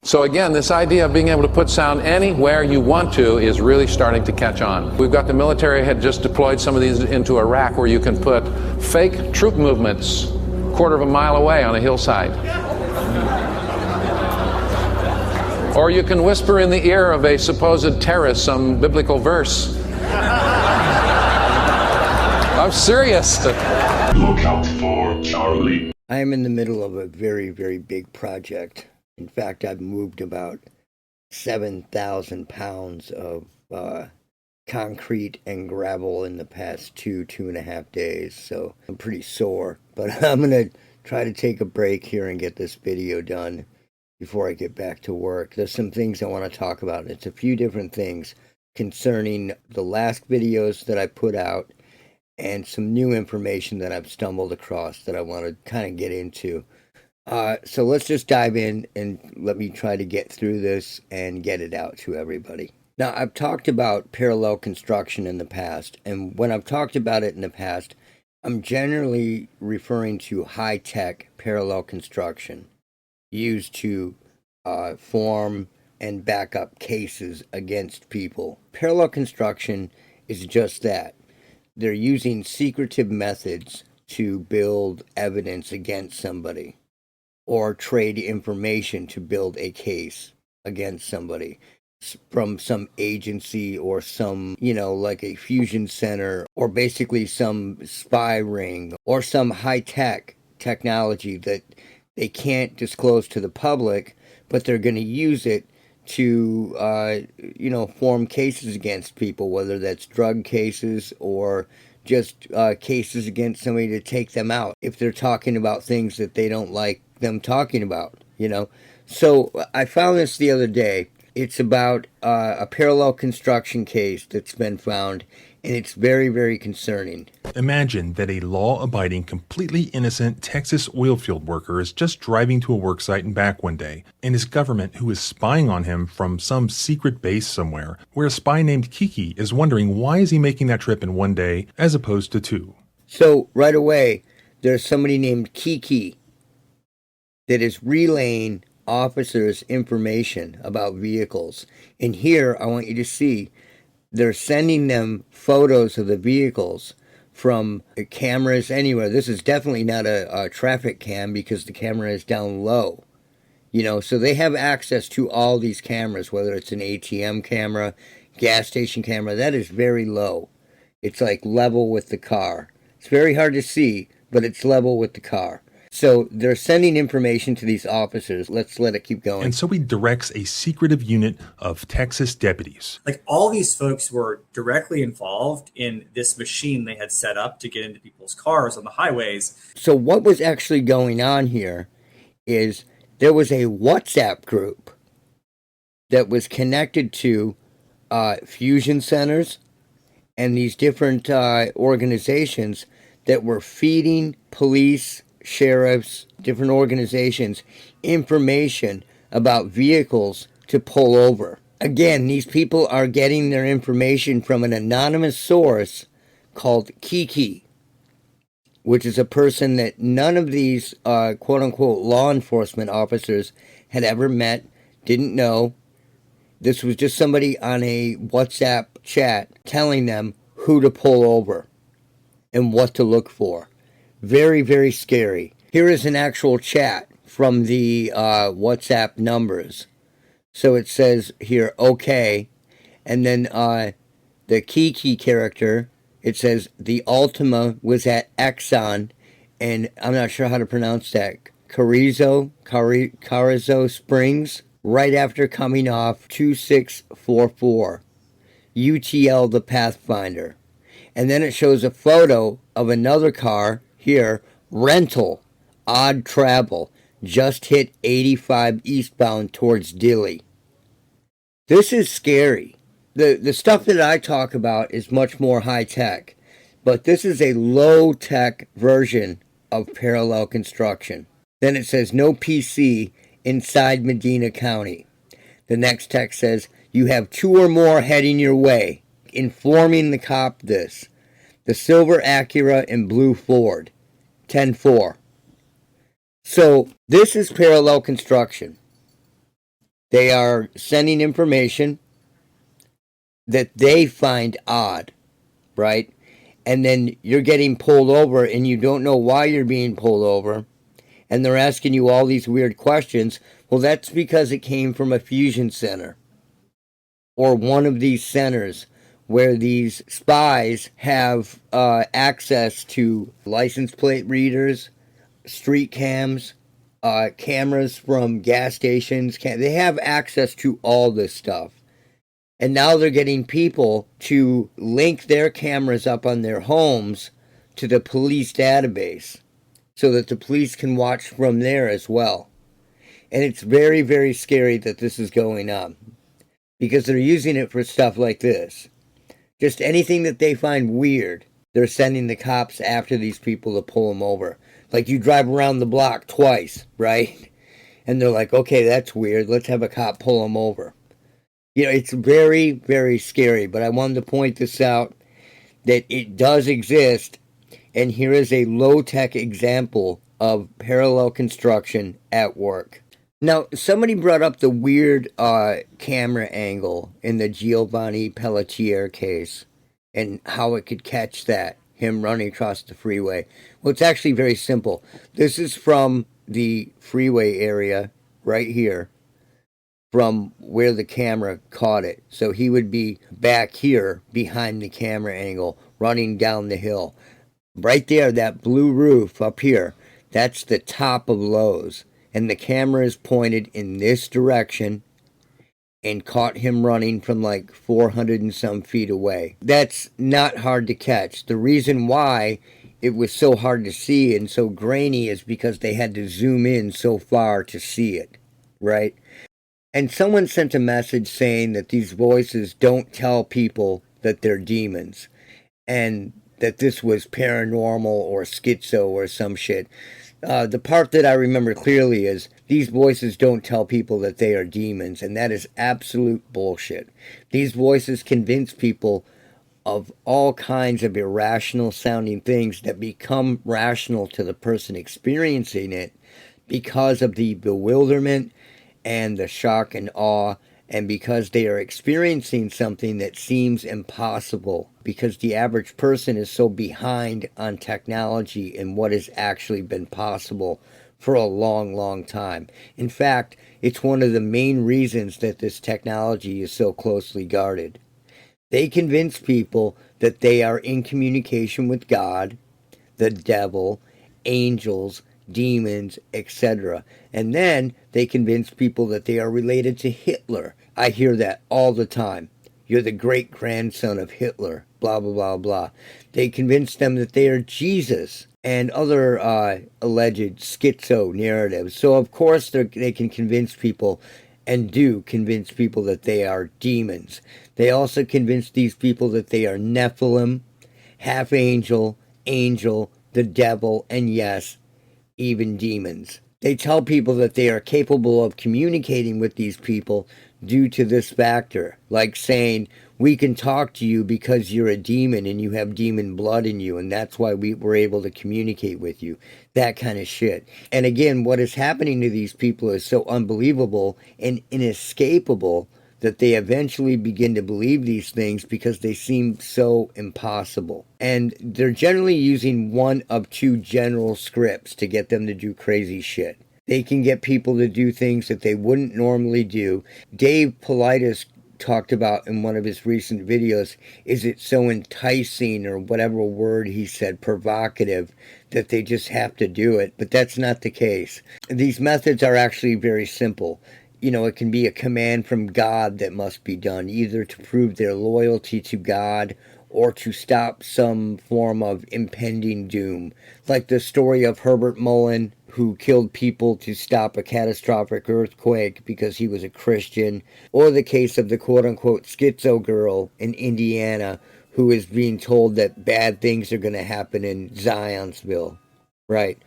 So again, this idea of being able to put sound anywhere you want to is really starting to catch on. We've got the military had just deployed some of these into Iraq where you can put fake troop movements a quarter of a mile away on a hillside. Or you can whisper in the ear of a supposed terrorist some biblical verse. I'm serious. Look out for Charlie. I am in the middle of a very, very big project. In fact, I've moved about 7,000 pounds of concrete and gravel in the past 2.5 days. So I'm pretty sore, but I'm going to try to take a break here and get this video done before I get back to work. There's some things I want to talk about. It's a few different things concerning the last videos that I put out and some new information that I've stumbled across that I want to kind of get into. So let's just dive in and let me try to get through this and get it out to everybody. Now, I've talked about parallel construction in the past, and when I've talked about it in the past, I'm generally referring to high-tech parallel construction used to form and back up cases against people. Parallel construction is just that. They're using secretive methods to build evidence against somebody, or trade information to build a case against somebody from some agency or some, like a fusion center, or basically some spy ring or some high-tech technology that they can't disclose to the public, but they're going to use it to, form cases against people, whether that's drug cases or just cases against somebody to take them out if they're talking about things that they don't like them talking about, So I found this the other day. It's about a parallel construction case that's been found, and it's very, very concerning. Imagine that a law-abiding, completely innocent Texas oil field worker is just driving to a worksite and back one day, and his government, who is spying on him from some secret base somewhere, where a spy named Kiki is wondering why is he making that trip in one day as opposed to two. So right away, there's somebody named Kiki that is relaying officers information about vehicles. And here, I want you to see, they're sending them photos of the vehicles from cameras anywhere. This is definitely not a traffic cam because the camera is down low. So they have access to all these cameras, whether it's an ATM camera, gas station camera. That is very low. It's like level with the car. It's very hard to see, but it's level with the car. So they're sending information to these officers. Let's let it keep going. And so he directs a secretive unit of Texas deputies. Like, all these folks were directly involved in this machine they had set up to get into people's cars on the highways. So what was actually going on here is there was a WhatsApp group that was connected to fusion centers and these different organizations that were feeding police, sheriffs, different organizations, information about vehicles to pull over. Again, these people are getting their information from an anonymous source called Kiki, which is a person that none of these quote-unquote law enforcement officers had ever met, didn't know. This was just somebody on a WhatsApp chat telling them who to pull over and what to look for. Very, very scary. Here is an actual chat from the WhatsApp numbers. So it says here, okay, and then the Kiki character, it says the Ultima was at Exxon, and I'm not sure how to pronounce that, Carrizo Springs, right after coming off 2644, UTL the Pathfinder. And then it shows a photo of another car here, rental, odd travel, just hit 85 eastbound towards Dilley. This is scary. The stuff that I talk about is much more high-tech, but this is a low-tech version of parallel construction. Then it says, no PC inside Medina County. The next text says, you have 2 or more heading your way, informing the cop this. The silver Acura and blue Ford. 10-4. So this is parallel construction. They are sending information that they find odd, right? And then you're getting pulled over and you don't know why you're being pulled over. And they're asking you all these weird questions. Well, that's because it came from a fusion center or one of these centers where these spies have access to license plate readers, street cams, cameras from gas stations. They have access to all this stuff. And now they're getting people to link their cameras up on their homes to the police database so that the police can watch from there as well. And it's very, very scary that this is going on because they're using it for stuff like this. Just anything that they find weird, they're sending the cops after these people to pull them over. Like you drive around the block twice, right? And they're like, okay, that's weird. Let's have a cop pull them over. You know, it's very, very scary. But I wanted to point this out that it does exist. And here is a low-tech example of parallel construction at work. Now, somebody brought up the weird camera angle in the Giovanni Pelletier case and how it could catch that, him running across the freeway. Well, it's actually very simple. This is from the freeway area right here, from where the camera caught it. So he would be back here behind the camera angle, running down the hill. Right there, that blue roof up here, that's the top of Lowe's. And the camera is pointed in this direction and caught him running from like 400 and some feet away. That's not hard to catch. The reason why it was so hard to see and so grainy is because they had to zoom in so far to see it, right? And someone sent a message saying that these voices don't tell people that they're demons and that this was paranormal or schizo or some shit. The part that I remember clearly is these voices don't tell people that they are demons, and that is absolute bullshit. These voices convince people of all kinds of irrational sounding things that become rational to the person experiencing it because of the bewilderment and the shock and awe, and because they are experiencing something that seems impossible, because the average person is so behind on technology and what has actually been possible for a long, long time. In fact, it's one of the main reasons that this technology is so closely guarded. They convince people that they are in communication with God, the devil, angels, demons, etc. And then they convince people that they are related to Hitler. I hear that all the time. You're the great-grandson of Hitler, blah, blah, blah, blah. They convince them that they are Jesus and other alleged schizo narratives. So, of course, they can convince people and do convince people that they are demons. They also convince these people that they are Nephilim, half angel, the devil, and yes, even demons. They tell people that they are capable of communicating with these people due to this factor, like saying, we can talk to you because you're a demon and you have demon blood in you, and that's why we were able to communicate with you. That kind of shit. And again, what is happening to these people is so unbelievable and inescapable that they eventually begin to believe these things because they seem so impossible. And they're generally using one of two general scripts to get them to do crazy shit. They can get people to do things that they wouldn't normally do. Dave Paulides talked about in one of his recent videos, is it so enticing, or whatever word he said, provocative, that they just have to do it. But that's not the case. These methods are actually very simple. You know, it can be a command from God that must be done, either to prove their loyalty to God or to stop some form of impending doom. Like the story of Herbert Mullen, who killed people to stop a catastrophic earthquake because he was a Christian, or the case of the quote-unquote schizo girl in Indiana who is being told that bad things are going to happen in Zionsville. Right.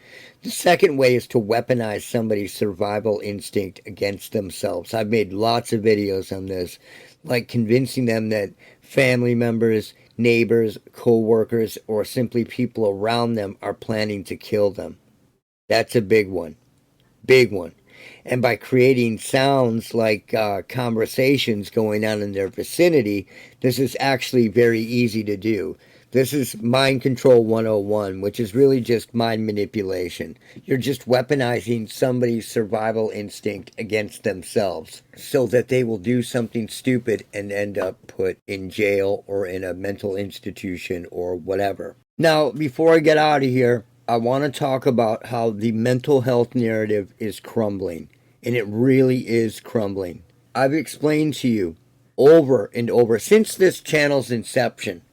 The second way is to weaponize somebody's survival instinct against themselves. I've made lots of videos on this, like convincing them that family members, neighbors, co-workers, or simply people around them are planning to kill them. That's a big one. Big one. And by creating sounds like conversations going on in their vicinity, this is actually very easy to do. This is Mind Control 101, which is really just mind manipulation. You're just weaponizing somebody's survival instinct against themselves so that they will do something stupid and end up put in jail or in a mental institution or whatever. Now, before I get out of here, I want to talk about how the mental health narrative is crumbling. And it really is crumbling. I've explained to you over and over since this channel's inception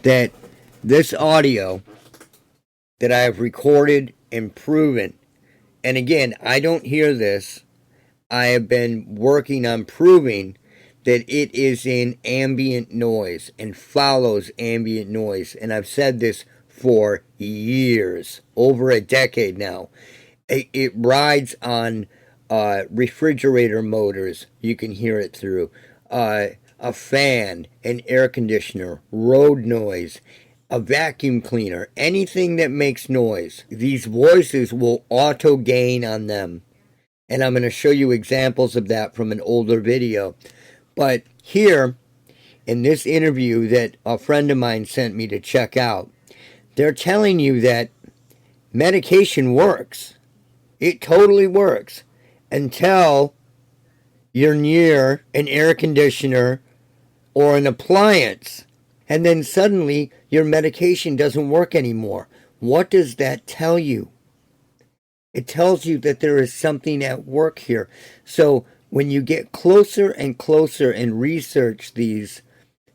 that this audio that I have recorded and proven, and again, I don't hear this, I have been working on proving that it is in ambient noise and follows ambient noise. And I've said this for years, over a decade now. It rides on refrigerator motors, you can hear it through, a fan, an air conditioner, road noise, a vacuum cleaner, anything that makes noise. These voices will auto gain on them. And I'm going to show you examples of that from an older video. But here, in this interview that a friend of mine sent me to check out, they're telling you that medication works. It totally works until you're near an air conditioner or an appliance, and then suddenly your medication doesn't work anymore. What does that tell you? It tells you that there is something at work here. So when you get closer and closer and research these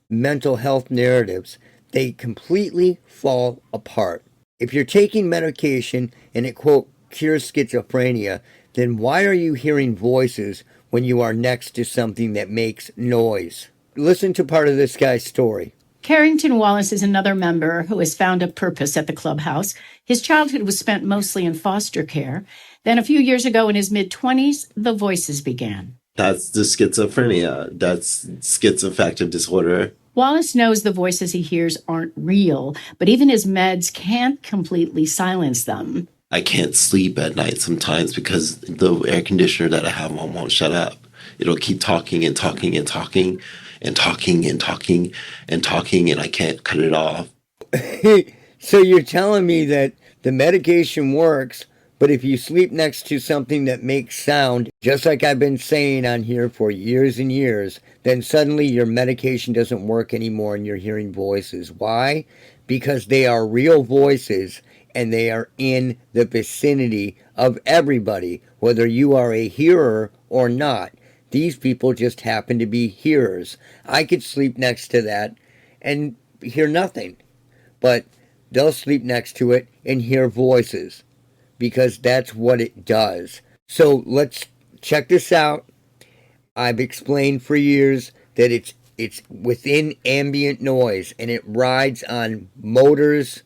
mental health narratives, they completely fall apart. If you're taking medication and it, quote, cures schizophrenia, then why are you hearing voices when you are next to something that makes noise? Listen to part of this guy's story. Carrington Wallace is another member who has found a purpose at the clubhouse. His childhood was spent mostly in foster care. Then a few years ago in his mid-20s, the voices began. That's the schizophrenia. That's schizoaffective disorder. Wallace knows the voices he hears aren't real, but even his meds can't completely silence them. I can't sleep at night sometimes because the air conditioner that I have on won't shut up. It'll keep talking and talking and talking and talking and talking and talking, and I can't cut it off. So you're telling me that the medication works, but if you sleep next to something that makes sound, just like I've been saying on here for years and years, then suddenly your medication doesn't work anymore and you're hearing voices. Why? Because they are real voices and they are in the vicinity of everybody, whether you are a hearer or not. These people just happen to be hearers. I could sleep next to that and hear nothing, but they'll sleep next to it and hear voices because that's what it does. So let's check this out. I've explained for years that it's within ambient noise and it rides on motors,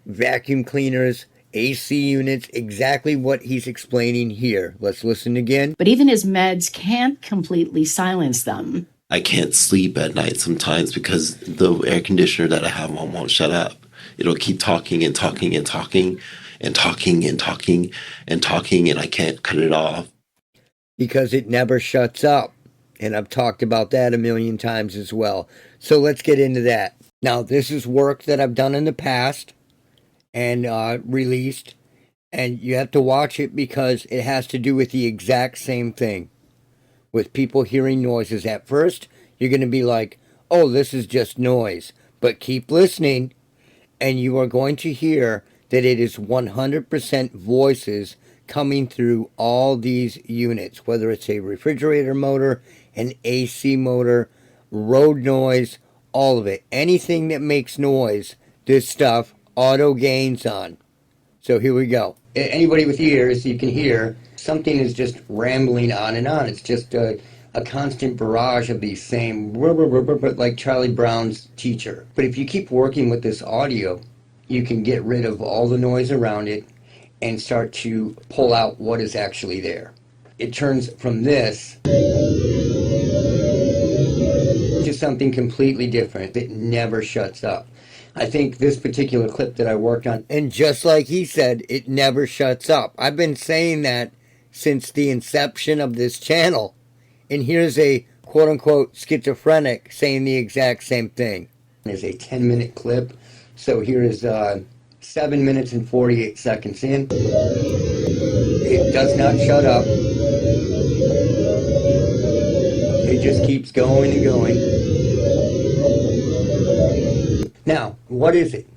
vacuum cleaners, AC units, exactly what he's explaining here. Let's listen again. But even his meds can't completely silence them. I can't sleep at night sometimes because the air conditioner that I have on won't shut up. It'll keep talking and talking and talking and talking and talking and talking, and I can't cut it off. Because it never shuts up. And I've talked about that a million times as well. So let's get into that. Now, this is work that I've done in the past and released. And you have to watch it because it has to do with the exact same thing. With people hearing noises. At first, you're going to be like, oh, this is just noise. But keep listening, and you are going to hear that it is 100% voices coming through all these units, whether it's a refrigerator motor, an AC motor, road noise, all of it. Anything that makes noise, this stuff auto gains on. So here we go. Anybody with ears, you can hear something is just rambling on and on. It's just a constant barrage of these same, like Charlie Brown's teacher. But if you keep working with this audio, you can get rid of all the noise around it and start to pull out what is actually there. It turns from this to something completely different that never shuts up. I think this particular clip that I worked on, and just like he said, it never shuts up. I've been saying that since the inception of this channel. And here's a quote-unquote schizophrenic saying the exact same thing. It's a 10-minute clip. So here is 7 minutes and 48 seconds in. It does not shut up. It just keeps going and going. Now, what is it?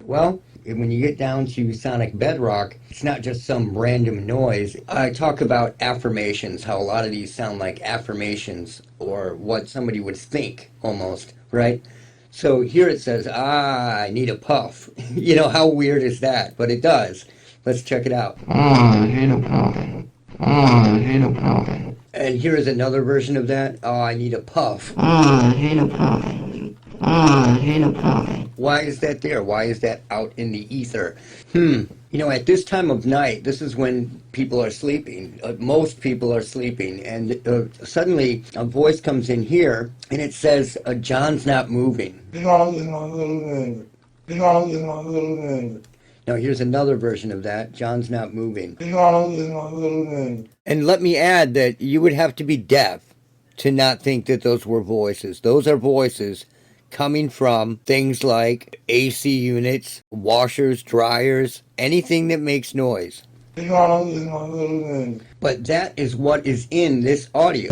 Well, when you get down to sonic bedrock, it's not just some random noise. I talk about affirmations, how a lot of these sound like affirmations or what somebody would think almost, right? So here it says, I need a puff. You know, how weird is that? But it does. Let's check it out. And here is another version of that. Oh, I need a puff. Why is that there? Why is that out in the ether? You know, at this time of night, this is when people are sleeping. Most people are sleeping. And suddenly a voice comes in here and it says, John's not moving. Now here's another version of that. John's not moving. And let me add that you would have to be deaf to not think that those were voices. Those are voices coming from things like AC units, washers, dryers, anything that makes noise. But that is what is in this audio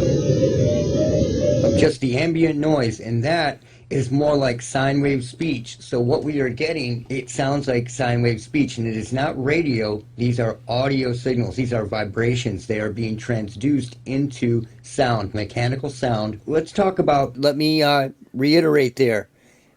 of just the ambient noise, and that is more like sine wave speech. So what we are getting, it sounds like sine wave speech, and it is not radio. These are audio signals. These are vibrations. They are being transduced into sound, mechanical sound. Let's talk about, let me reiterate there.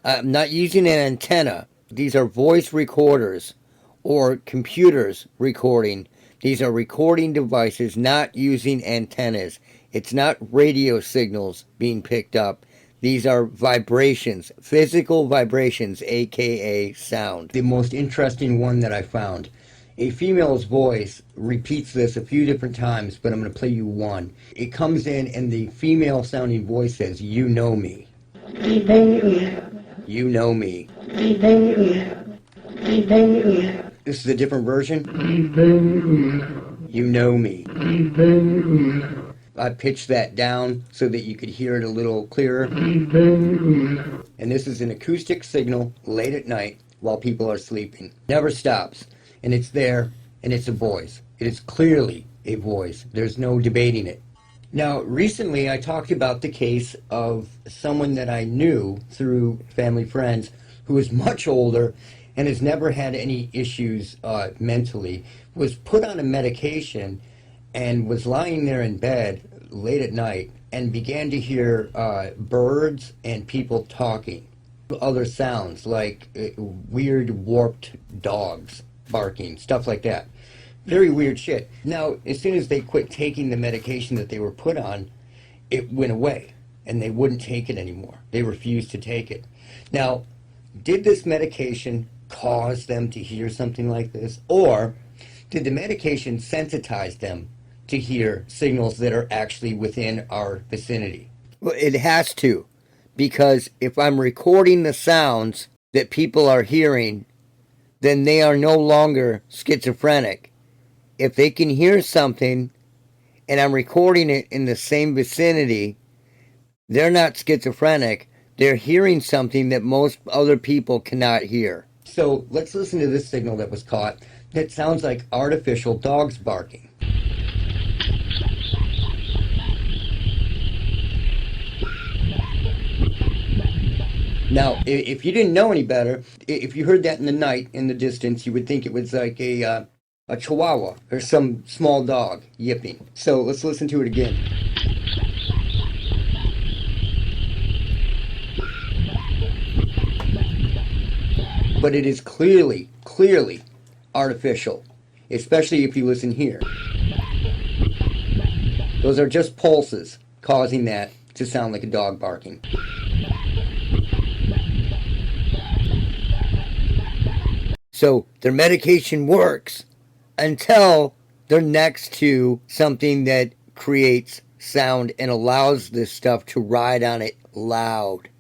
I'm not using an antenna. These are voice recorders or computers recording. These are recording devices not using antennas. It's not radio signals being picked up. These are vibrations, physical vibrations, aka sound. The most interesting one that I found. A female's voice repeats this a few different times, but I'm going to play you one. It comes in and the female sounding voice says, "You know me. You know me." This is a different version. You know me. I pitched that down so that you could hear it a little clearer. And this is an acoustic signal late at night while people are sleeping. Never stops. And it's there, and it's a voice. It is clearly a voice. There's no debating it. Now, recently I talked about the case of someone that I knew through family friends who is much older and has never had any issues mentally, was put on a medication and was lying there in bed late at night and began to hear birds and people talking. Other sounds like weird warped dogs barking, stuff like that. Very weird shit. Now, as soon as they quit taking the medication that they were put on, it went away and they wouldn't take it anymore. They refused to take it. Now, did this medication cause them to hear something like this? Or did the medication sensitize them to hear signals that are actually within our vicinity? Well, it has to, because if I'm recording the sounds that people are hearing, then they are no longer schizophrenic. If they can hear something and I'm recording it in the same vicinity, they're not schizophrenic. They're hearing something that most other people cannot hear. So let's listen to this signal that was caught that sounds like artificial dogs barking. Now, if you didn't know any better, if you heard that in the night in the distance, you would think it was like a chihuahua or some small dog yipping. So let's listen to it again. But it is clearly artificial, especially if you listen here. Those are just pulses causing that to sound like a dog barking. So their medication works until they're next to something that creates sound and allows this stuff to ride on it loud.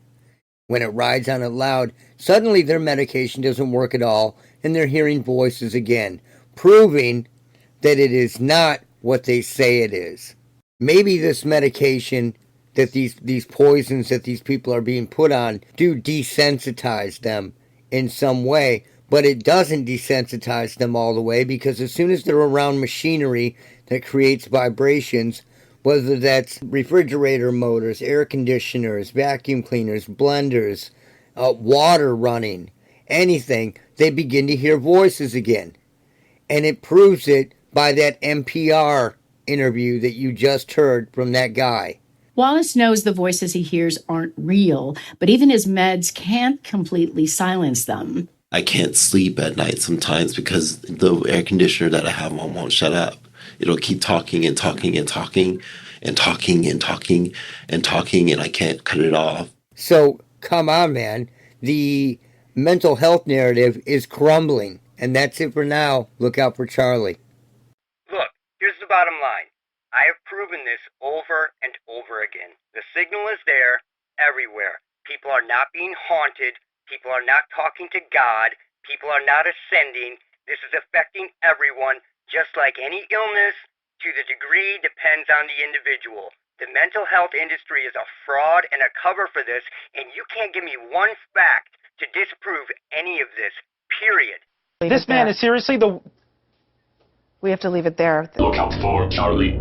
When it rides on it loud, suddenly their medication doesn't work at all and they're hearing voices again, proving that it is not what they say it is. Maybe this medication that these poisons that these people are being put on do desensitize them in some way, but it doesn't desensitize them all the way, because as soon as they're around machinery that creates vibrations, whether that's refrigerator motors, air conditioners, vacuum cleaners, blenders, water running, anything, they begin to hear voices again. And it proves it by that NPR interview that you just heard from that guy. Wallace knows the voices he hears aren't real, but even his meds can't completely silence them. I can't sleep at night sometimes because the air conditioner that I have on won't shut up. It'll keep talking and talking and talking and talking and talking and talking, and I can't cut it off. So, come on, man. The mental health narrative is crumbling. And that's it for now. Look out for Charlie. Look, here's the bottom line. I have proven this over and over again. The signal is there everywhere. People are not being haunted. People are not talking to God. People are not ascending. This is affecting everyone, just like any illness. To the degree depends on the individual. The mental health industry is a fraud and a cover for this, and you can't give me one fact to disprove any of this, period. This man is seriously the... We have to leave it there. Look out for Charlie.